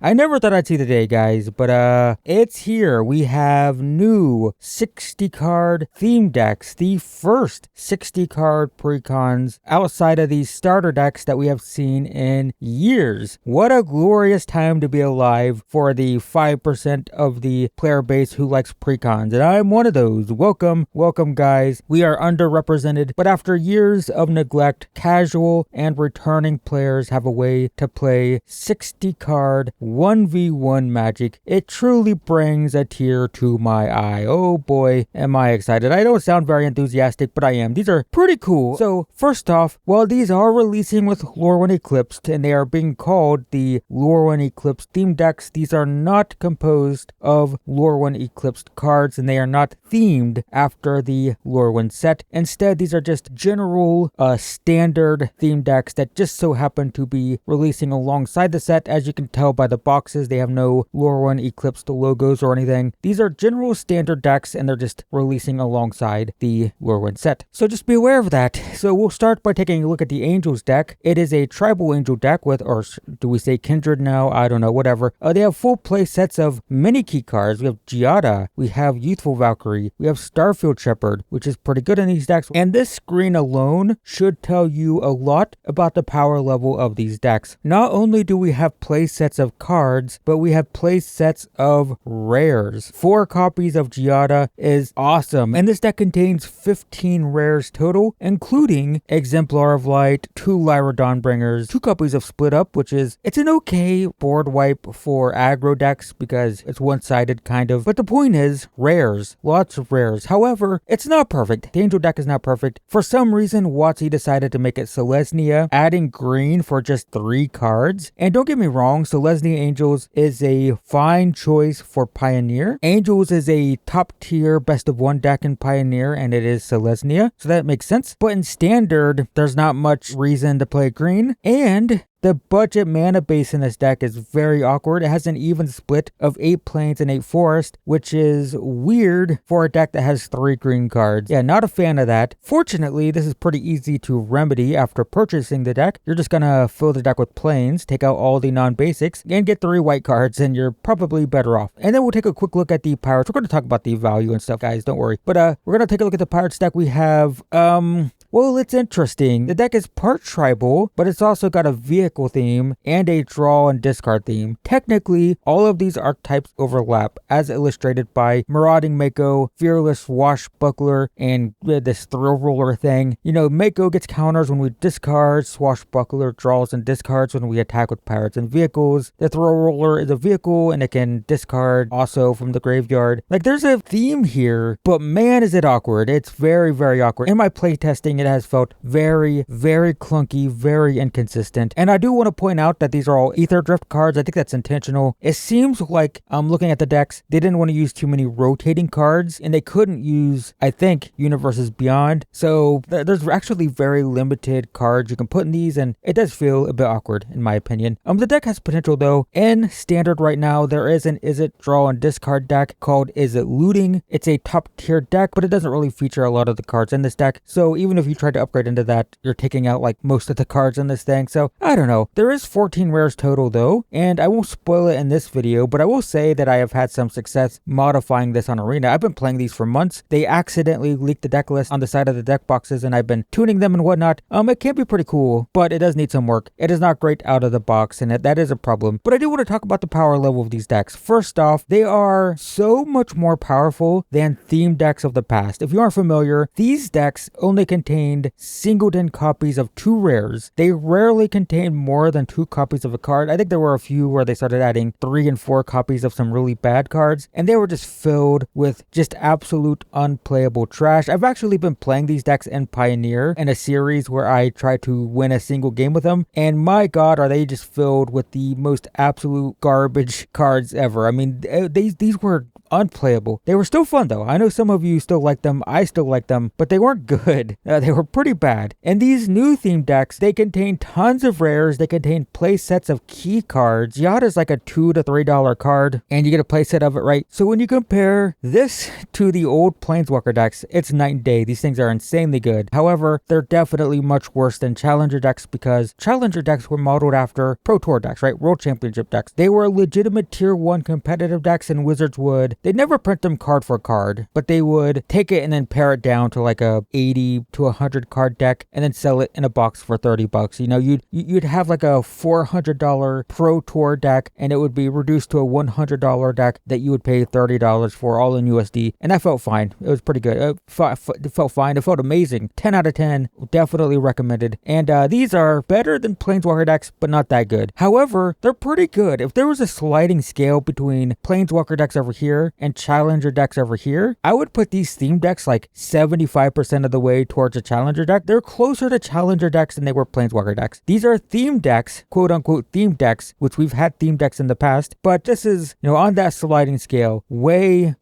I never thought I'd see the day, guys, but it's here. We have new 60-card theme decks, the first 60-card precons outside of these starter decks that we have seen in years. What a glorious time to be alive for the 5% of the player base who likes precons, and I'm one of those. Welcome, guys. We are underrepresented, but after years of neglect, casual and returning players have a way to play 60-card 1v1 Magic. It truly brings a tear to my eye. Oh boy, am I excited. I don't sound very enthusiastic, but I am. These are pretty cool. So first off, while these are releasing with Lorwyn Eclipsed and they are being called the Lorwyn Eclipsed theme decks, these are not composed of Lorwyn Eclipsed cards and they are not themed after the Lorwyn set. Instead, these are just general standard theme decks that just so happen to be releasing alongside the set. As you can tell by the boxes, they have no Lorwyn Eclipsed logos or anything. These are general standard decks and they're just releasing alongside the Lorwyn set. So just be aware of that. So we'll start by taking a look at the Angels deck. It is a tribal angel deck with, or do we say kindred now? I don't know, whatever. They have full play sets of mini key cards. We have Giada, we have Youthful Valkyrie, we have Starfield Shepherd, which is pretty good in these decks. And this screen alone should tell you a lot about the power level of these decks. Not only do we have play sets of cards, but we have play sets of rares. 4 copies of Giada is awesome. And this deck contains 15 rares total, including Exemplar of Light, 2 Lyra Dawnbringers, 2 copies of Split Up, which is, it's an okay board wipe for aggro decks because it's one-sided kind of. But the point is, rares. Lots of rares. However, it's not perfect. The Angel deck is not perfect. For some reason, WotC decided to make it Selesnya, adding green for just 3 cards. And don't get me wrong, Selesnya Angels is a fine choice for Pioneer. Angels is a top tier best of 1 deck in Pioneer, and it is Selesnya, so that makes sense. But in Standard, there's not much reason to play green, and the budget mana base in this deck is very awkward. It has an even split of 8 plains and 8 forest, which is weird for a deck that has 3 green cards. Yeah, not a fan of that. Fortunately, this is pretty easy to remedy after purchasing the deck. You're just gonna fill the deck with plains, take out all the non-basics, and get 3 white cards, and you're probably better off. And then we'll take a quick look at the pirates. We're gonna talk about the value and stuff, guys, don't worry. But we're gonna take a look at the pirates deck. We have, well, it's interesting. The deck is part tribal, but it's also got a vehicle theme and a draw and discard theme. Technically, all of these archetypes overlap, as illustrated by Marauding Mako, Fearless Swashbuckler, and this Thrill Roller thing. You know, Mako gets counters when we discard, Swashbuckler draws and discards when we attack with pirates and vehicles. The Thrill Roller is a vehicle and it can discard also from the graveyard. Like, there's a theme here, but man, is it awkward. It's very, very awkward. In my playtesting, it has felt very, very clunky, very inconsistent. And I do want to point out that these are all Ether Drift cards. I think that's intentional. It seems like, looking at the decks, they didn't want to use too many rotating cards, and they couldn't use, I think, Universes Beyond. So there's actually very limited cards you can put in these, and it does feel a bit awkward, in my opinion. The deck has potential, though. In Standard right now, there is an Is It Draw and Discard deck called Is It Looting. It's a top tier deck, but it doesn't really feature a lot of the cards in this deck. So even if you try to upgrade into that, you're taking out like most of the cards in this thing. So I don't know. There is 14 rares total though, and I won't spoil it in this video, but I will say that I have had some success modifying this on Arena. I've been playing these for months. They accidentally leaked the deck list on the side of the deck boxes, and I've been tuning them and whatnot. It can be pretty cool, but it does need some work. It is not great out of the box, and that is a problem. But I do want to talk about the power level of these decks. First off, they are so much more powerful than theme decks of the past. If you aren't familiar, these decks only contained singleton copies of 2 rares. They rarely contained more than 2 copies of a card. I think there were a few where they started adding 3 and 4 copies of some really bad cards, and they were just filled with just absolute unplayable trash. I've actually been playing these decks in Pioneer in a series where I try to win a single game with them, and my god, are they just filled with the most absolute garbage cards ever. I mean, these were unplayable. They were still fun though. I know some of you still like them. I still like them, but they weren't good. They they were pretty bad. And these new theme decks, they contain tons of rares, they contain play sets of key cards. Yada's like a $2 to $3 card, and you get a play set of it, right? So when you compare this to the old Planeswalker decks, it's night and day. These things are insanely good. However, they're definitely much worse than Challenger decks because Challenger decks were modeled after Pro Tour decks, right? World Championship decks. They were legitimate tier 1 competitive decks, and Wizards they'd never print them card for card, but they would take it and then pare it down to like a 80 to 100 card deck and then sell it in a box for $30. You know, you'd have like a $400 Pro Tour deck, and it would be reduced to a $100 deck that you would pay $30 for, all in USD, and that felt fine. It was pretty good. It felt fine. It felt amazing. 10 out of 10. Definitely recommended. And these are better than Planeswalker decks, but not that good. However, they're pretty good. If there was a sliding scale between Planeswalker decks over here and Challenger decks over here, I would put these theme decks like 75% of the way towards a Challenger deck. They're closer to Challenger decks than they were Planeswalker decks. These are theme decks, quote unquote theme decks, which we've had theme decks in the past, but this is, you know, on that sliding scale, way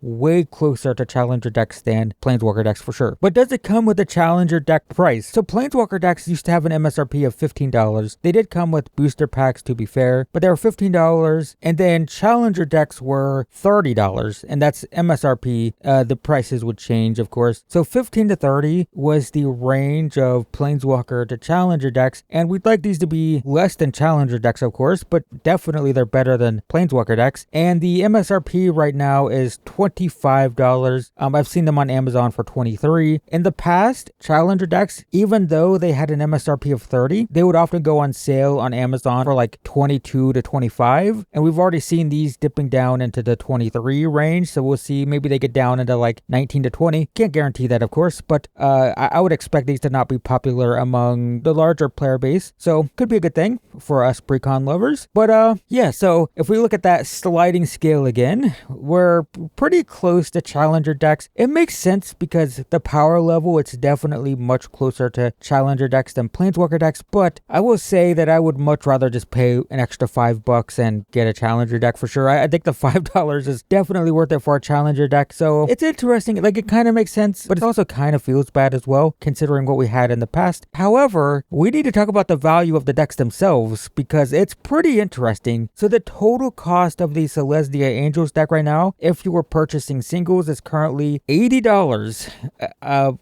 closer to Challenger decks than Planeswalker decks for sure. But does it come with a Challenger deck price? So Planeswalker decks used to have an MSRP of $15. They did come with booster packs, to be fair, but they were $15, and then Challenger decks were $30, and that's MSRP. The prices would change, of course. So 15 to 30 was the range of Planeswalker to Challenger decks, and we'd like these to be less than Challenger decks, of course, but definitely they're better than Planeswalker decks. And the MSRP right now is $25. I've seen them on Amazon for $23. In the past, Challenger decks, even though they had an MSRP of $30, they would often go on sale on Amazon for like $22 to $25, and we've already seen these dipping down into the $23 range, so we'll see. Maybe they get down into like $19 to $20. Can't guarantee that, of course, but I would expect these to not be popular among the larger player base, so could be a good thing for us precon lovers. But yeah, so if we look at that sliding scale again, we're pretty close to Challenger decks. It makes sense because the power level, it's definitely much closer to Challenger decks than Planeswalker decks, but I will say that I would much rather just pay an extra $5 and get a Challenger deck for sure. I think the $5 is definitely worth it for a Challenger deck, so it's interesting. Like, it kind of makes sense, but it also kind of feels bad as well, considering what we had in the past. However, we need to talk about the value of the decks themselves, because it's pretty interesting. So the total cost of the Celestia Angels deck right now, if you were purchasing singles, is currently $80.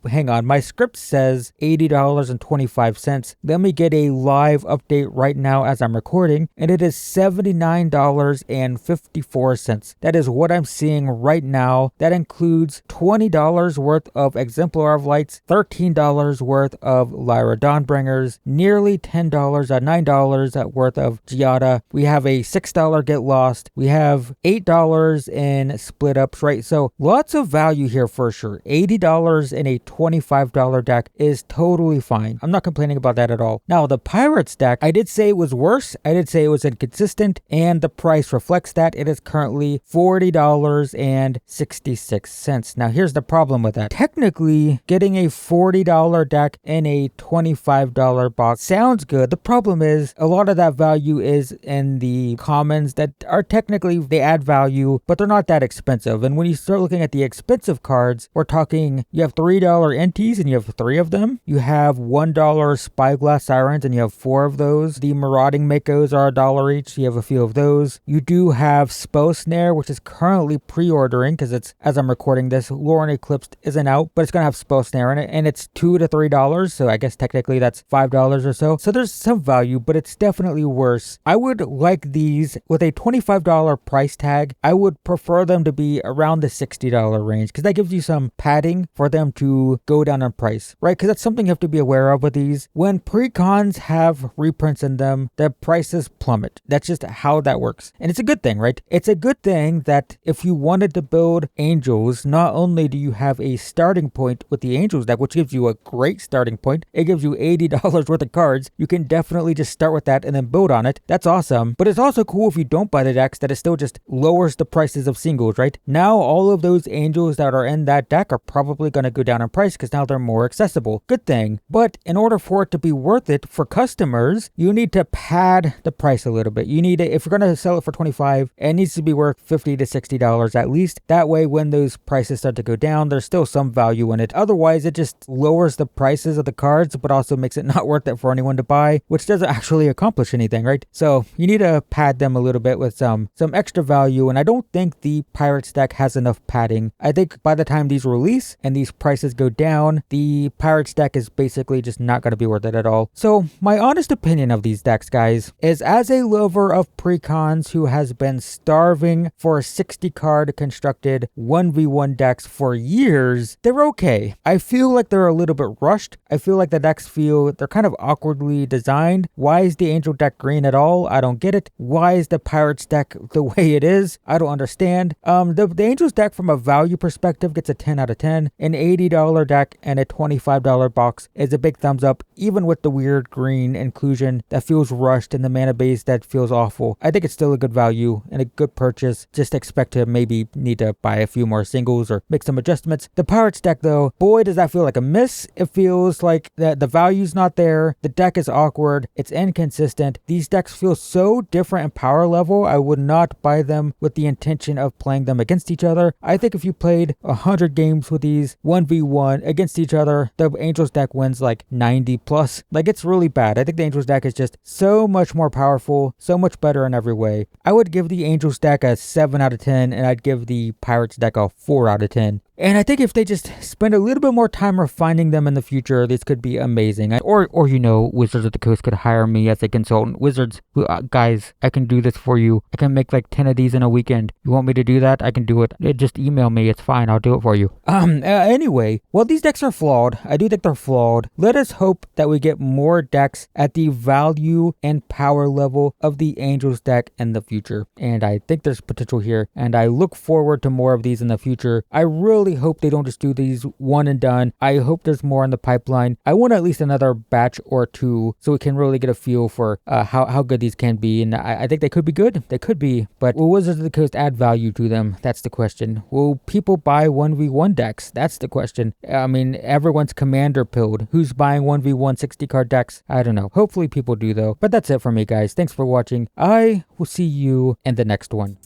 Hang on, my script says $80.25. Let me get a live update right now as I'm recording, and it is $79.54. That is what I'm seeing right now. That includes $20 worth of Exemplar of Lights, $13 worth of Lyra Dawnbringers, nearly $10, $9 worth of Giada. We have a $6 Get Lost. We have $8 in Split Ups, right? So lots of value here for sure. $80 in a $25 deck is totally fine. I'm not complaining about that at all. Now, the Pirates deck, I did say it was worse. I did say it was inconsistent, and the price reflects that. It is currently $40.66. Now, here's the problem with that. Technically, getting a $40 deck in a $25 box sounds good. The problem is a lot of that value is in the commons that are technically, they add value, but they're not that expensive. And when you start looking at the expensive cards, we're talking, you have $3 NTs and you have 3 of them. You have $1 Spyglass Sirens and you have 4 of those. The Marauding Makos are $1 each. You have a few of those. You do have Spell Snare, which is currently pre-ordering because it's, as I'm recording this, Lorwyn Eclipsed isn't out, but it's going to have Spell Snare in it, and it's $2 to $3. So I guess technically that's $5 or so. So there's some value, but it's definitely worse. I would like these with a $25 price tag. I would prefer them to be around the $60 range because that gives you some padding for them to go down in price, right? Because that's something you have to be aware of with these. When precons have reprints in them, the prices plummet. That's just how that works. And it's a good thing, right? It's a good thing that if you wanted to build Angels, not only do you have a starting point with the Angels deck, which gives you a great starting point, it gives you $80 worth of cards. You can definitely just start with that and then build on it. That's awesome. But it's also cool if you don't buy the decks that it still just lowers the prices of singles, right? Now all of those Angels that are in that deck are probably going to go down in price because now they're more accessible. Good thing. But in order for it to be worth it for customers, you need to pad the price a little bit. You need to, if you're going to sell it for $25, it needs to be worth $50 to $60 at least. That way, when those prices start to go down, there's still some value in it. Otherwise, it just lowers lowers the prices of the cards, but also makes it not worth it for anyone to buy, which doesn't actually accomplish anything, right? So you need to pad them a little bit with some extra value, and I don't think the Pirates deck has enough padding. I think by the time these release and these prices go down, the Pirates deck is basically just not going to be worth it at all. So my honest opinion of these decks, guys, is as a lover of precons who has been starving for 60 card constructed 1v1 decks for years, they're okay. I feel like they're a little bit rushed. I feel like the decks feel they're kind of awkwardly designed. Why is the Angel deck green at all? I don't get it. Why is the Pirates deck the way it is? I don't understand. The Angels deck from a value perspective gets a 10 out of 10. An $80 deck and a $25 box is a big thumbs up, even with the weird green inclusion that feels rushed and the mana base that feels awful. I think it's still a good value and a good purchase. Just expect to maybe need to buy a few more singles or make some adjustments. The Pirates deck though, boy does that feel like a miss. It feels like the value's not there. The deck is awkward. It's inconsistent. These decks feel so different in power level. I would not buy them with the intention of playing them against each other. I think if you played 100 games with these 1v1 against each other, the Angels deck wins like 90 plus. Like, it's really bad. I think the Angels deck is just so much more powerful, so much better in every way. I would give the Angels deck a 7 out of 10, and I'd give the Pirates deck a 4 out of 10. And I think if they just spend a little bit more time refining them in the future, this could be amazing. Or Wizards of the Coast could hire me as a consultant. Wizards, guys, I can do this for you. I can make like 10 of these in a weekend. You want me to do that? I can do it. Just email me. It's fine. I'll do it for you. Anyway, while these decks are flawed, I do think they're flawed. Let us hope that we get more decks at the value and power level of the Angels deck in the future. And I think there's potential here. And I look forward to more of these in the future. I really hope they don't just do these one and done. I hope there's more in the pipeline. I want at least another batch or two so we can really get a feel for how good these can be. And I think they could be good. They could be. But will Wizards of the Coast add value to them? That's the question. Will people buy 1v1 decks? That's the question. I mean, everyone's commander pilled. Who's buying 1v1 60 card decks? I don't know. Hopefully people do though. But that's it for me, guys. Thanks for watching. I will see you in the next one.